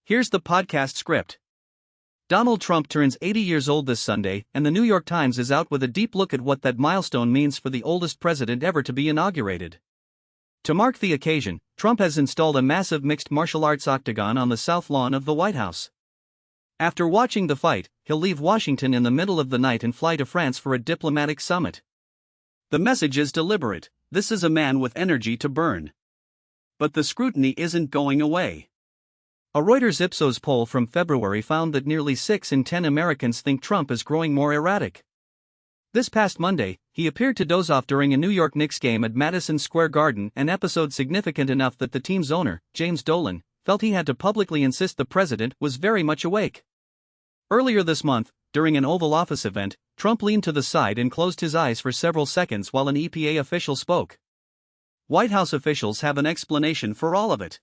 Here's the podcast script. Donald Trump turns 80 years old this Sunday, and the New York Times is out with a deep look at what that milestone means for the oldest president ever to be inaugurated. To mark the occasion, Trump has installed a massive mixed martial arts octagon on the south lawn of the White House. After watching the fight, he'll leave Washington in the middle of the night and fly to France for a diplomatic summit. The message is deliberate: this is a man with energy to burn. But the scrutiny isn't going away. A Reuters Ipsos poll from February found that nearly 6 in 10 Americans think Trump is growing more erratic. This past Monday, he appeared to doze off during a New York Knicks game at Madison Square Garden, an episode significant enough that the team's owner, James Dolan, felt he had to publicly insist the president was very much awake. Earlier this month, during an Oval Office event, Trump leaned to the side and closed his eyes for several seconds while an EPA official spoke. White House officials have an explanation for all of it.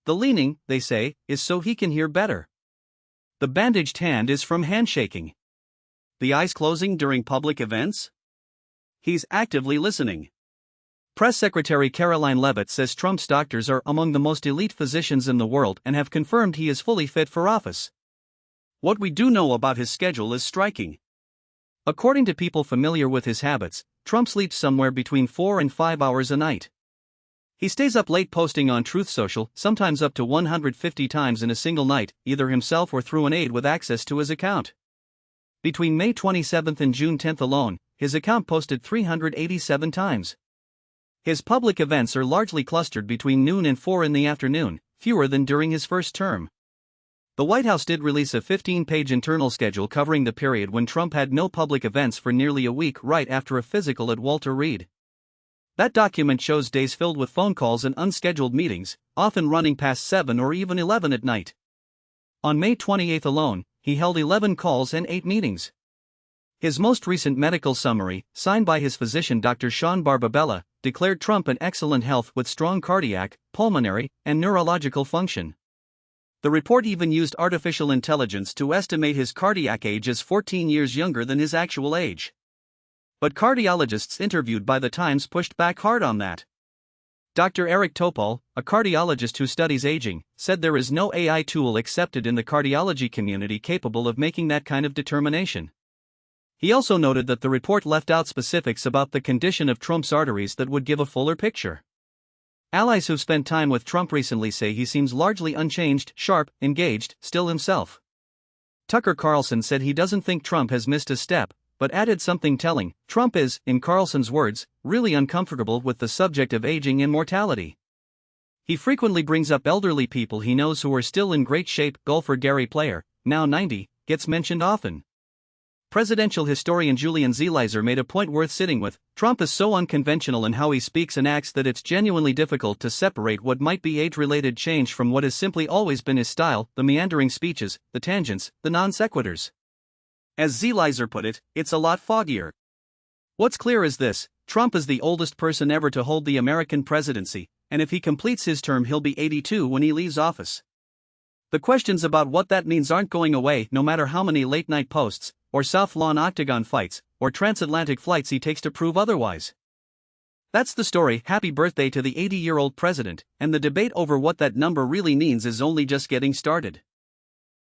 The leaning, they say, is so he can hear better. The bandaged hand is from handshaking. The eyes closing during public events? He's actively listening. Press Secretary Caroline Leavitt says Trump's doctors are among the most elite physicians in the world and have confirmed he is fully fit for office. What we do know about his schedule is striking. According to people familiar with his habits, Trump sleeps somewhere between 4 and 5 hours a night. He stays up late posting on Truth Social, sometimes up to 150 times in a single night, either himself or through an aide with access to his account. Between May 27 and June 10 alone, his account posted 387 times. His public events are largely clustered between noon and 4 in the afternoon, fewer than during his first term. The White House did release a 15-page internal schedule covering the period when Trump had no public events for nearly a week right after a physical at Walter Reed. That document shows days filled with phone calls and unscheduled meetings, often running past 7 or even 11 at night. On May 28 alone, he held 11 calls and 8 meetings. His most recent medical summary, signed by his physician Dr. Sean Barbabella, declared Trump in excellent health with strong cardiac, pulmonary, and neurological function. The report even used artificial intelligence to estimate his cardiac age as 14 years younger than his actual age. But cardiologists interviewed by the Times pushed back hard on that. Dr. Eric Topol, a cardiologist who studies aging, said there is no AI tool accepted in the cardiology community capable of making that kind of determination. He also noted that the report left out specifics about the condition of Trump's arteries that would give a fuller picture. Allies who've spent time with Trump recently say he seems largely unchanged, sharp, engaged, still himself. Tucker Carlson said he doesn't think Trump has missed a step, but added something telling: Trump is, in Carlson's words, really uncomfortable with the subject of aging and mortality. He frequently brings up elderly people he knows who are still in great shape. Golfer Gary Player, now 90, gets mentioned often. Presidential historian Julian Zelizer made a point worth sitting with: Trump is so unconventional in how he speaks and acts that it's genuinely difficult to separate what might be age-related change from what has simply always been his style, the meandering speeches, the tangents, the non-sequiturs. As Zelizer put it, it's a lot foggier. What's clear is this: Trump is the oldest person ever to hold the American presidency, and if he completes his term he'll be 82 when he leaves office. The questions about what that means aren't going away, no matter how many late-night posts, or South Lawn octagon fights, or transatlantic flights he takes to prove otherwise. That's the story. Happy birthday to the 80-year-old president, and the debate over what that number really means is only just getting started.